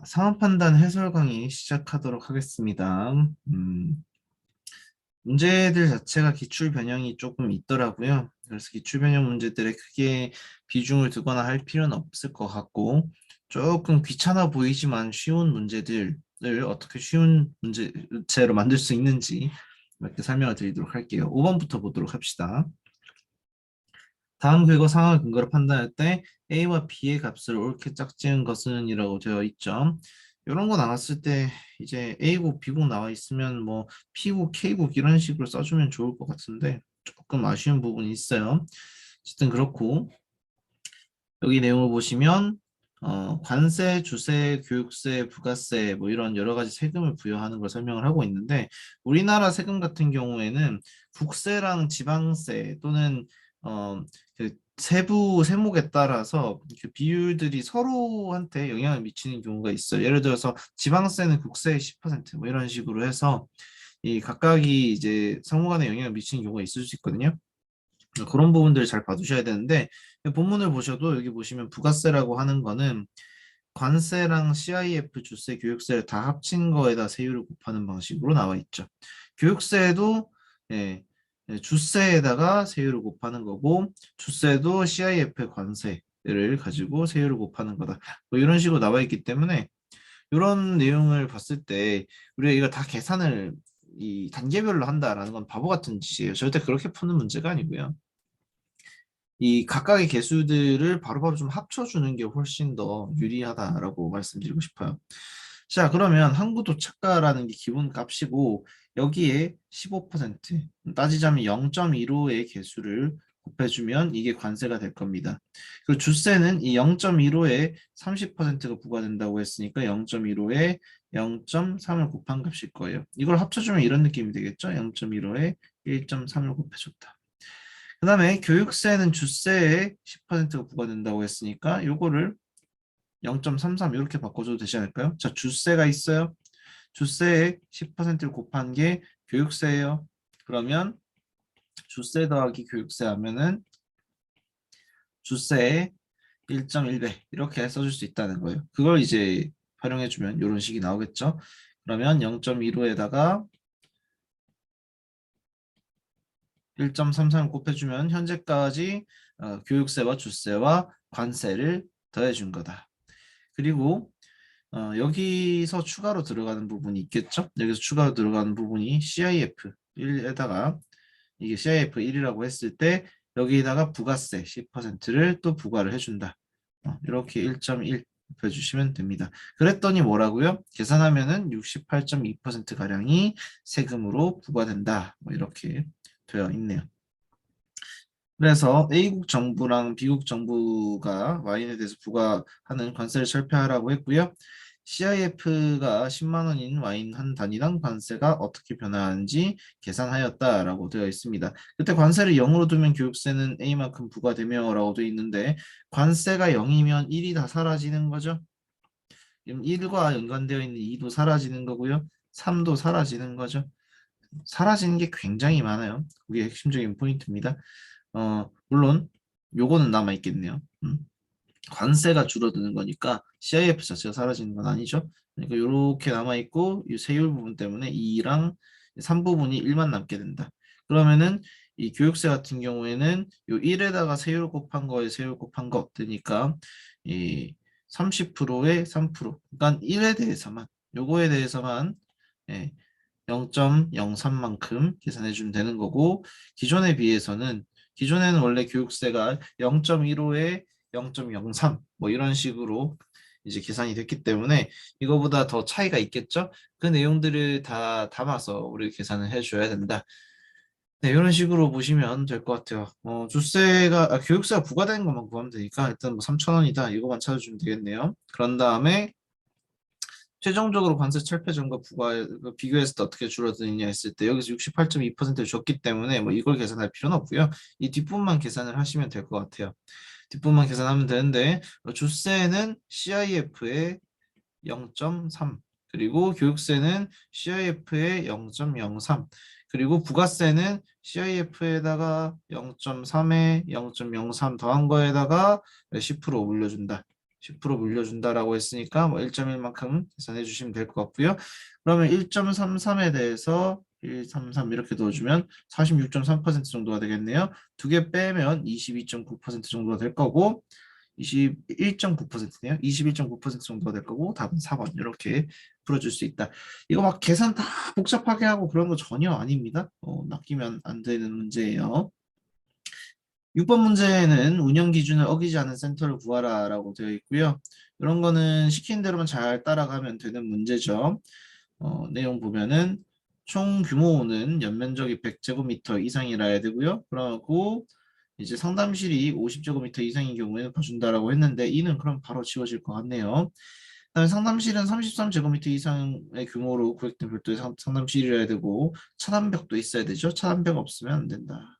상황 판단 해설 강의 시작하도록 하겠습니다. 문제들 자체가 기출 변형이 조금 있더라고요. 그래서 기출 변형 문제들에 크게 비중을 두거나 할 필요는 없을 것 같고, 조금 귀찮아 보이지만 쉬운 문제들을 어떻게 쉬운 문제체로 만들 수 있는지 이렇게 설명을 드리도록 할게요. 5번부터 보도록 합시다. 다음 긁어 상황 근거를 판단할 때 A와 B의 값을 옳게 짝지은 것은 이라고 되어 있죠. 이런 거 나왔을 때 이제 A국, B국 나와 있으면 뭐 P국, K국 이런 식으로 써주면 좋을 것 같은데 조금 아쉬운 부분이 있어요. 어쨌든 그렇고 여기 내용을 보시면 관세, 주세, 교육세, 부가세 뭐 이런 여러 가지 세금을 부여하는 걸 설명을 하고 있는데 우리나라 세금 같은 경우에는 국세랑 지방세 또는 그 세부 세목에 따라서 그 비율들이 서로한테 영향을 미치는 경우가 있어요. 예를 들어서 지방세는 국세의 10%뭐 이런 식으로 해서 이 각각이 이제 상호 간에 영향을 미치는 경우가 있을 수 있거든요. 그런 부분들을 잘 봐두셔야 되는데 본문을 보셔도 여기 보시면 부가세라고 하는 거는 관세랑 CIF, 주세, 교육세를 다 합친 거에다 세율을 곱하는 방식으로 나와 있죠. 교육세도 예, 주세에다가 세율을 곱하는 거고 주세도 CIF 관세를 가지고 세율을 곱하는 거다. 뭐 이런 식으로 나와 있기 때문에 이런 내용을 봤을 때 우리가 이거 다 계산을 이 단계별로 한다라는 건 바보 같은 짓이에요. 절대 그렇게 푸는 문제가 아니고요. 이 각각의 개수들을 바로바로 좀 합쳐주는 게 훨씬 더 유리하다라고 말씀드리고 싶어요. 자, 그러면 항구도착가라는 게 기본 값이고 여기에 15% 따지자면 0.15의 개수를 곱해주면 이게 관세가 될 겁니다. 그리고 주세는 이 0.15에 30%가 부과된다고 했으니까 0.15에 0.3을 곱한 값일 거예요. 이걸 합쳐주면 이런 느낌이 되겠죠? 0.15에 1.3을 곱해줬다. 그 다음에 교육세는 주세에 10%가 부과된다고 했으니까 요거를 0.33 이렇게 바꿔줘도 되지 않을까요? 자, 주세가 있어요. 주세에 10%를 곱한 게 교육세예요. 그러면 주세 더하기 교육세 하면은 주세의 1.1배 이렇게 써줄 수 있다는 거예요. 그걸 이제 활용해주면 이런 식이 나오겠죠. 그러면 0.15에다가 1.33을 곱해주면 현재까지 교육세와 주세와 관세를 더해준 거다. 그리고 여기서 추가로 들어가는 부분이 있겠죠? 여기서 추가로 들어가는 부분이 CIF 1에다가 이게 CIF 1이라고 했을 때 여기다가 부가세 10%를 또 부과를 해준다. 이렇게 1.1 곱해주시면 됩니다. 그랬더니 뭐라고요? 계산하면은 68.2%가량이 세금으로 부과된다. 뭐 이렇게 되어 있네요. 그래서 A국 정부랑 B국 정부가 와인에 대해서 부과하는 관세를 철폐하라고 했고요. CIF가 10만 원인 와인 한 단위당 관세가 어떻게 변화하는지 계산하였다라고 되어 있습니다. 그때 관세를 0으로 두면 교육세는 A만큼 부과되며 라고 되어 있는데 관세가 0이면 1이 다 사라지는 거죠. 1과 연관되어 있는 2도 사라지는 거고요. 3도 사라지는 거죠. 사라지는 게 굉장히 많아요. 그게 핵심적인 포인트입니다. 물론 요거는 남아 있겠네요. 관세가 줄어드는 거니까 CIF 자체가 사라지는 건 아니죠. 그러니까 이렇게 남아 있고 이 세율 부분 때문에 2랑 3 부분이 1만 남게 된다. 그러면은 이 교육세 같은 경우에는 요 1에다가 세율 곱한 거에 세율 곱한 거 되니까 이 30%에 3%. 그러니까 1에 대해서만 요거에 대해서만 예, 0.03만큼 계산해 주면 되는 거고 기존에 비해서는 기존에는 원래 교육세가 0.15에 0.03 뭐 이런 식으로 이제 계산이 됐기 때문에 이거보다 더 차이가 있겠죠? 그 내용들을 다 담아서 우리 계산을 해줘야 된다. 네, 이런 식으로 보시면 될 것 같아요. 교육세가 부과되는 것만 구하면 되니까 일단 뭐 3,000원이다 이거만 찾아주면 되겠네요. 그런 다음에 최종적으로 관세 철폐점과 부과 비교했을 때 어떻게 줄어드느냐 했을 때 여기서 68.2%를 줬기 때문에 뭐 이걸 계산할 필요는 없고요. 이 뒷부분만 계산을 하시면 될 것 같아요. 뒷부분만 계산하면 되는데 주세는 CIF의 0.3 그리고 교육세는 CIF의 0.03 그리고 부가세는 CIF에다가 0.3에 0.03 더한 거에다가 10% 올려준다. 10% 물려준다라고 했으니까 뭐 1.1만큼 계산해 주시면 될 것 같고요. 그러면 1.33에 대해서 133 이렇게 넣어주면 46.3% 정도가 되겠네요. 두 개 빼면 22.9% 정도가 될 거고 21.9%네요. 21.9% 정도가 될 거고 답은 4번 이렇게 풀어줄 수 있다. 이거 막 계산 다 복잡하게 하고 그런 거 전혀 아닙니다. 낚이면 안 되는 문제예요. 6번 문제는 운영 기준을 어기지 않은 센터를 구하라라고 되어 있고요. 이런 거는 시킨 대로만 잘 따라가면 되는 문제죠. 내용 보면은 총 규모는 연면적이 100제곱미터 이상이라 해야 되고요. 그러고 이제 상담실이 50제곱미터 이상인 경우에는 봐준다라고 했는데 이는 그럼 바로 지워질 것 같네요. 그다음에 상담실은 33제곱미터 이상의 규모로 구획된 별도의 상담실이라 해야 되고 차단벽도 있어야 되죠. 차단벽 없으면 안 된다.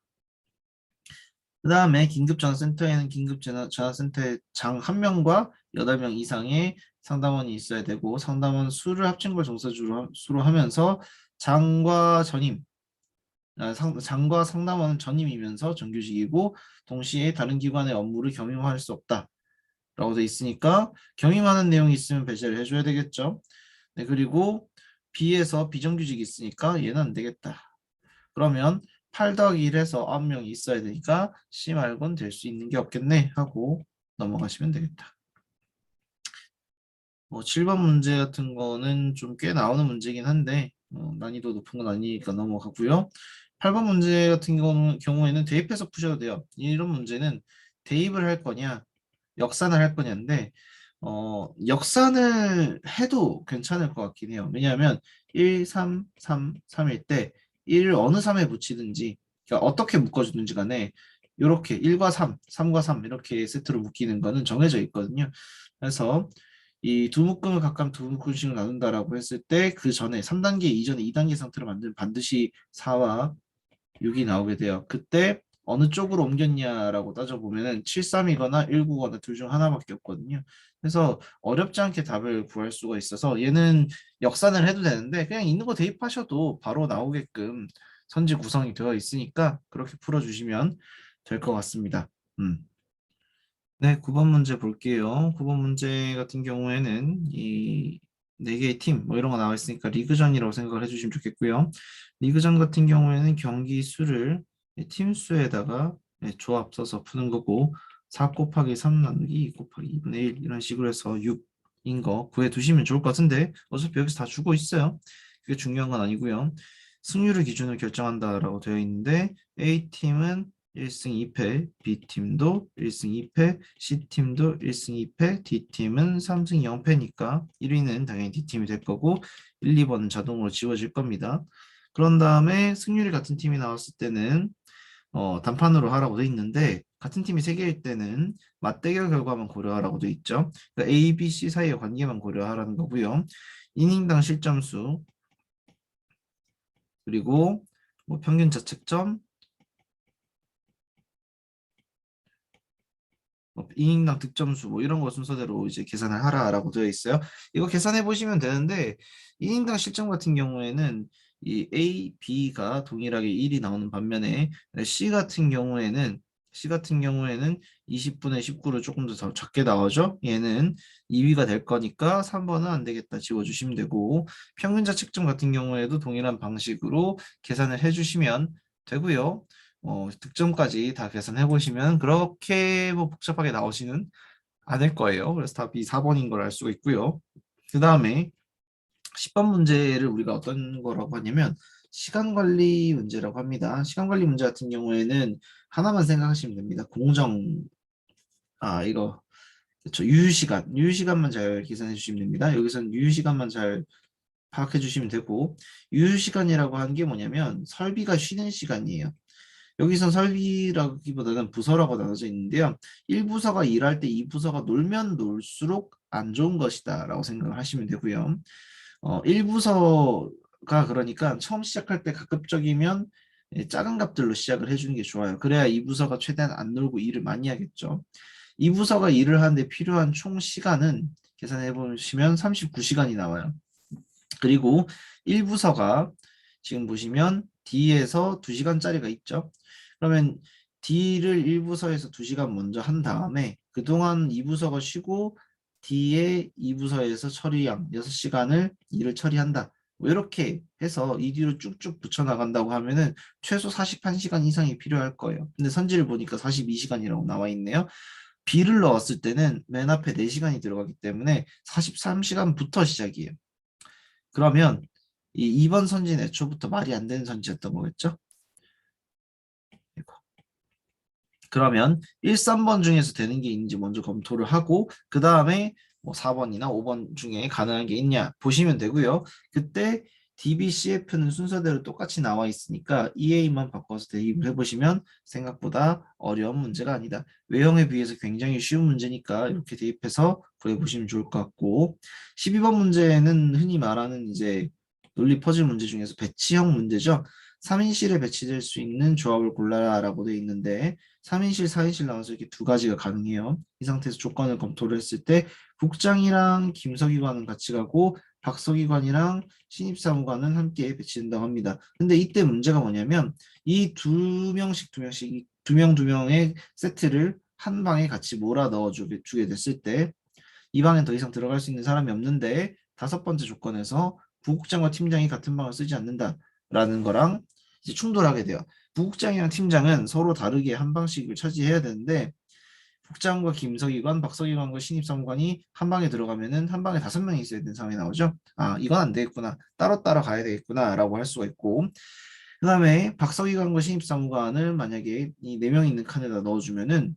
그 다음에 긴급전화센터에는 긴급전화센터의 장 1명과 8명 이상의 상담원이 있어야 되고 상담원 수를 합친 걸 정사수로 하면서 장과 전임, 장과 상담원은 전임이면서 정규직이고 동시에 다른 기관의 업무를 겸임할 수 없다. 라고 돼 있으니까 겸임하는 내용이 있으면 배제를 해줘야 되겠죠. 네, 그리고 B에서 비정규직이 있으니까 얘는 안 되겠다. 그러면 8 더하기 1에서 9명이 있어야 되니까 C 말고는 될 수 있는 게 없겠네 하고 넘어가시면 되겠다. 7번 문제 같은 거는 좀 꽤 나오는 문제긴 한데 난이도 높은 건 아니니까 넘어가고요. 8번 문제 같은 경우에는 대입해서 푸셔도 돼요. 이런 문제는 대입을 할 거냐 역산을 할 거냐인데 역산을 해도 괜찮을 것 같긴 해요. 왜냐하면 1, 3, 3, 3일 때 1을 어느 3에 붙이든지 그러니까 어떻게 묶어주든지 간에 이렇게 1과 3, 3과 3 이렇게 세트로 묶이는 거는 정해져 있거든요. 그래서 이 두 묶음을 각각 두 묶음씩을 나눈다라고 했을 때 그 전에 3단계 이전에 2단계 상태로 만들면 반드시 4와 6이 나오게 돼요. 그때 어느 쪽으로 옮겼냐라고 따져보면은 73이거나 1구거나 둘 중 하나밖에 없거든요. 그래서 어렵지 않게 답을 구할 수가 있어서 얘는 역산을 해도 되는데 그냥 있는 거 대입하셔도 바로 나오게끔 선지 구성이 되어 있으니까 그렇게 풀어주시면 될 것 같습니다. 네, 9번 문제 볼게요. 9번 문제 같은 경우에는 이 4개의 팀, 뭐 이런 거 나와 있으니까 리그전이라고 생각을 해주시면 좋겠고요. 리그전 같은 경우에는 경기 수를 팀 수에다가 조합 써서 푸는 거고 4 곱하기 3 나누기 2 곱하기 2분의 1 이런 식으로 해서 6인 거 구해 두시면 좋을 것 같은데 어차피 여기서 다 주고 있어요. 그게 중요한 건 아니고요. 승률을 기준으로 결정한다라고 되어 있는데 A팀은 1승 2패, B팀도 1승 2패, C팀도 1승 2패, D팀은 3승 0패니까 1위는 당연히 D팀이 될 거고 1, 2번은 자동으로 지워질 겁니다. 그런 다음에 승률이 같은 팀이 나왔을 때는 단판으로 하라고 돼 있는데 같은 팀이 3개일 때는 맞대결 결과만 고려하라고 돼 있죠. 그러니까 A, B, C 사이의 관계만 고려하라는 거고요. 이닝당 실점수 그리고 뭐 평균 자책점 뭐 이닝당 득점수 뭐 이런 거 순서대로 이제 계산을 하라라고 되어 있어요. 이거 계산해 보시면 되는데 이닝당 실점 같은 경우에는 이 A, B가 동일하게 1이 나오는 반면에 C 같은 경우에는 20분의 19로 조금 더 작게 나오죠. 얘는 2위가 될 거니까 3번은 안 되겠다 지워주시면 되고 평균 자책점 같은 경우에도 동일한 방식으로 계산을 해주시면 되고요. 득점까지 다 계산해 보시면 그렇게 뭐 복잡하게 나오지는 않을 거예요. 그래서 답이 4번인 걸 알 수가 있고요. 그 다음에 10번 문제를 우리가 어떤 거라고 하냐면 시간 관리 문제라고 합니다. 시간 관리 문제 같은 경우에는 하나만 생각하시면 됩니다. 이거 그렇죠. 유효시간만 잘 계산해 주시면 됩니다. 여기서는 유효시간만 잘 파악해 주시면 되고 유효시간이라고 하는 게 뭐냐면 설비가 쉬는 시간이에요. 여기선 설비라기보다는 부서라고 나눠져 있는데요. 1부서가 일할 때 2부서가 놀면 놀수록 안 좋은 것이다 라고 생각을 하시면 되고요. 1부서가 그러니까 처음 시작할 때 가급적이면 작은 값들로 시작을 해주는 게 좋아요. 그래야 2부서가 최대한 안 놀고 일을 많이 하겠죠. 2부서가 일을 하는데 필요한 총 시간은 계산해 보시면 39시간이 나와요. 그리고 1부서가 지금 보시면 D에서 2시간짜리가 있죠. 그러면 D를 1부서에서 2시간 먼저 한 다음에 그동안 2부서가 쉬고 D의 2부서에서 처리양 6시간을 일을 처리한다. 뭐 이렇게 해서 이 뒤로 쭉쭉 붙여나간다고 하면은 최소 41시간 이상이 필요할 거예요. 근데 선지를 보니까 42시간이라고 나와 있네요. B를 넣었을 때는 맨 앞에 4시간이 들어가기 때문에 43시간부터 시작이에요. 그러면 이 2번 선지는 애초부터 말이 안 되는 선지였던 거겠죠? 그러면 1, 3번 중에서 되는 게 있는지 먼저 검토를 하고 그 다음에 뭐 4번이나 5번 중에 가능한 게 있냐 보시면 되고요. 그때 DBCF는 순서대로 똑같이 나와 있으니까 EA만 바꿔서 대입을 해보시면 생각보다 어려운 문제가 아니다. 외형에 비해서 굉장히 쉬운 문제니까 이렇게 대입해서 구해보시면 좋을 것 같고 12번 문제는 흔히 말하는 이제 논리 퍼즐 문제 중에서 배치형 문제죠. 3인실에 배치될 수 있는 조합을 골라라 라고 되어 있는데 3인실, 4인실 나와서 이렇게 두 가지가 가능해요. 이 상태에서 조건을 검토를 했을 때 국장이랑 김서기관은 같이 가고 박서기관이랑 신입사무관은 함께 배치된다고 합니다. 근데 이때 문제가 뭐냐면 이 두 명씩 두 명씩 두 명의 세트를 한 방에 같이 몰아 넣어주게 됐을 때 이 방에 더 이상 들어갈 수 있는 사람이 없는데 5번째 조건에서 부국장과 팀장이 같은 방을 쓰지 않는다라는 거랑 이제 충돌하게 돼요. 부국장이랑 팀장은 서로 다르게 한 방씩을 차지해야 되는데 국장과 김서기관, 박서기관과 신입사무관이 한 방에 들어가면은 한 방에 5명이 있어야 되는 상황이 나오죠. 아, 이건 안 되겠구나. 따로따로 가야 되겠구나라고 할 수가 있고 그다음에 박서기관과 신입사무관을 만약에 이 4명이 있는 칸에다 넣어주면은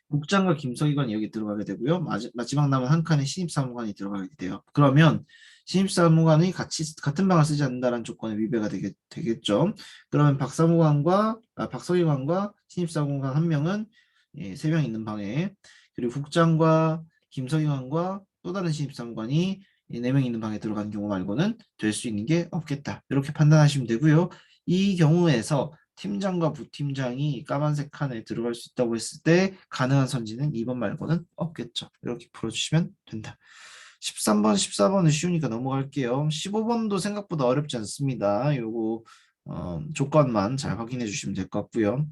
국장과 김서기관이 여기 들어가게 되고요. 마지막 남은 한 칸에 신입사무관이 들어가게 돼요. 그러면 신입사무관이 같은 방을 쓰지 않는다는 조건에 위배가 되겠죠. 그러면 박서기관과 신입사무관 한 명은 3명 있는 방에 그리고 국장과 김서기관과 또 다른 신입사무관이 4명 있는 방에 들어가는 경우 말고는 될 수 있는 게 없겠다. 이렇게 판단하시면 되고요. 이 경우에서 팀장과 부팀장이 까만색 칸에 들어갈 수 있다고 했을 때 가능한 선지는 2번 말고는 없겠죠. 이렇게 풀어주시면 된다. 13번, 14번은 쉬우니까 넘어갈게요. 15번도 생각보다 어렵지 않습니다. 요거 조건만 잘 확인해 주시면 될 것 같고요.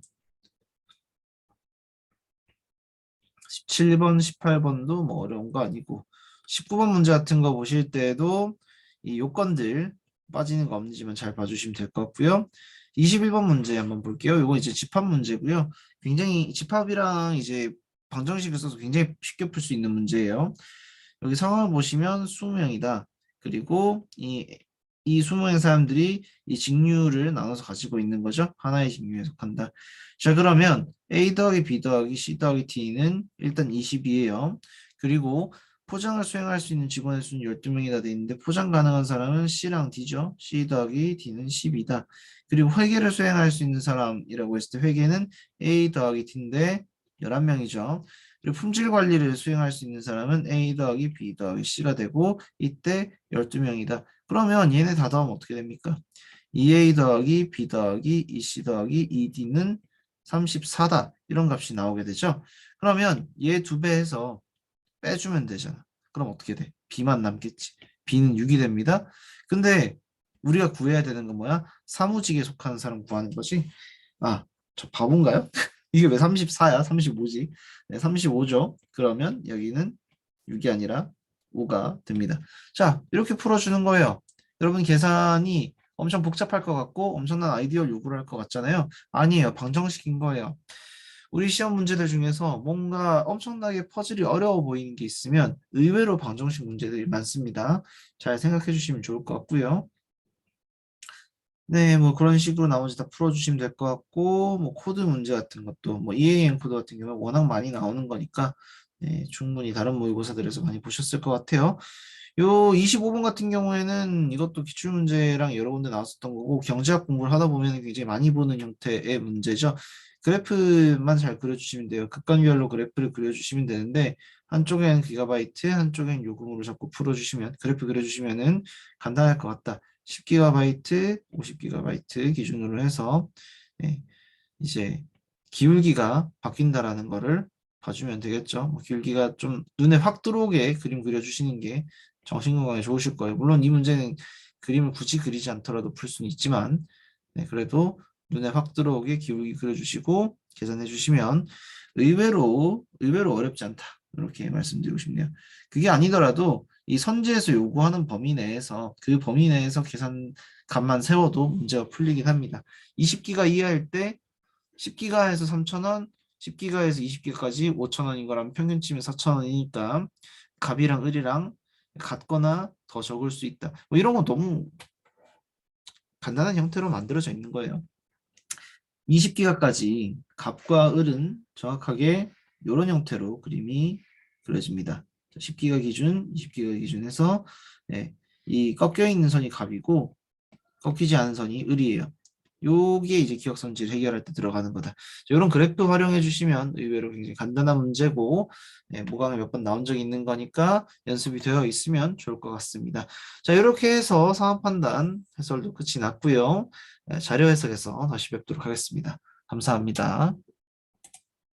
17번, 18번도 뭐 어려운 거 아니고 19번 문제 같은 거 보실 때도 이 요건들 빠지는 거 없는지만 잘 봐주시면 될 것 같고요. 21번 문제 한번 볼게요. 이거 이제 집합 문제고요. 굉장히 집합이랑 이제 방정식을 써서 굉장히 쉽게 풀 수 있는 문제예요. 여기 상황을 보시면 20명이다. 그리고 이 20명의 사람들이 이 직류를 나눠서 가지고 있는 거죠. 하나의 직류에 속한다. 자, 그러면 A 더하기 B 더하기 C 더하기 D는 일단 20이에요. 그리고 포장을 수행할 수 있는 직원의 수는 12명이다 돼 있는데 포장 가능한 사람은 C랑 D죠. C 더하기 D는 10이다. 그리고 회계를 수행할 수 있는 사람이라고 했을 때 회계는 A 더하기 D인데 11명이죠. 그리고 품질 관리를 수행할 수 있는 사람은 A 더하기 B 더하기 C가 되고 이때 12명이다. 그러면 얘네 다 더하면 어떻게 됩니까? 2A 더하기 B 더하기 2C 더하기 2D는 34다. 이런 값이 나오게 되죠. 그러면 얘 2배 해서 빼주면 되잖아. 그럼 어떻게 돼? B만 남겠지. B는 6이 됩니다. 근데 우리가 구해야 되는 건 뭐야? 사무직에 속하는 사람 구하는 거지. 아, 저 바본가요? 이게 왜 34야? 35지. 네, 35죠. 그러면 여기는 6이 아니라 5가 됩니다. 자, 이렇게 풀어주는 거예요. 여러분 계산이 엄청 복잡할 것 같고 엄청난 아이디어를 요구를 할 것 같잖아요. 아니에요. 방정식인 거예요. 우리 시험 문제들 중에서 뭔가 엄청나게 퍼즐이 어려워 보이는 게 있으면 의외로 방정식 문제들이 많습니다. 잘 생각해 주시면 좋을 것 같고요. 네, 뭐 그런 식으로 나머지 다 풀어주시면 될 것 같고, 뭐 코드 문제 같은 것도, 뭐 EAM 코드 같은 경우는 워낙 많이 나오는 거니까, 네, 충분히 다른 모의고사들에서 많이 보셨을 것 같아요. 요 25번 같은 경우에는 이것도 기출문제랑 여러 군데 나왔었던 거고, 경제학 공부를 하다 보면 굉장히 많이 보는 형태의 문제죠. 그래프만 잘 그려주시면 돼요. 극간별로 그래프를 그려주시면 되는데, 한쪽엔 기가바이트, 한쪽엔 요금으로 자꾸 풀어주시면, 그래프 그려주시면은 간단할 것 같다. 10GB, 50GB 기준으로 해서 네, 이제 기울기가 바뀐다라는 거를 봐주면 되겠죠. 뭐 기울기가 좀 눈에 확 들어오게 그림 그려주시는 게 정신건강에 좋으실 거예요. 물론 이 문제는 그림을 굳이 그리지 않더라도 풀 수는 있지만 네, 그래도 눈에 확 들어오게 기울기 그려주시고 계산해 주시면 의외로 어렵지 않다. 이렇게 말씀드리고 싶네요. 그게 아니더라도 이 선지에서 요구하는 범위 내에서 그 범위 내에서 계산값만 세워도 문제가 풀리긴 합니다. 20기가 이하일 때 10기가에서 3,000원, 10기가에서 20기가까지 5,000원인 거라면 평균 치면 4,000원이니까 값이랑 을이랑 같거나 더 적을 수 있다. 뭐 이런 거 너무 간단한 형태로 만들어져 있는 거예요. 20기가까지 값과 을은 정확하게 이런 형태로 그림이 그려집니다. 10기가 기준, 20기가 기준에서 네, 이 꺾여 있는 선이 값이고 꺾이지 않은 선이 을이에요. 요게 이제 기억성질 해결할 때 들어가는 거다. 이런 그래프 활용해 주시면 의외로 굉장히 간단한 문제고 모강에 몇 번 나온 적이 있는 거니까 연습이 되어 있으면 좋을 것 같습니다. 자, 이렇게 해서 상황판단 해설도 끝이 났고요. 자료 해석에서 다시 뵙도록 하겠습니다. 감사합니다.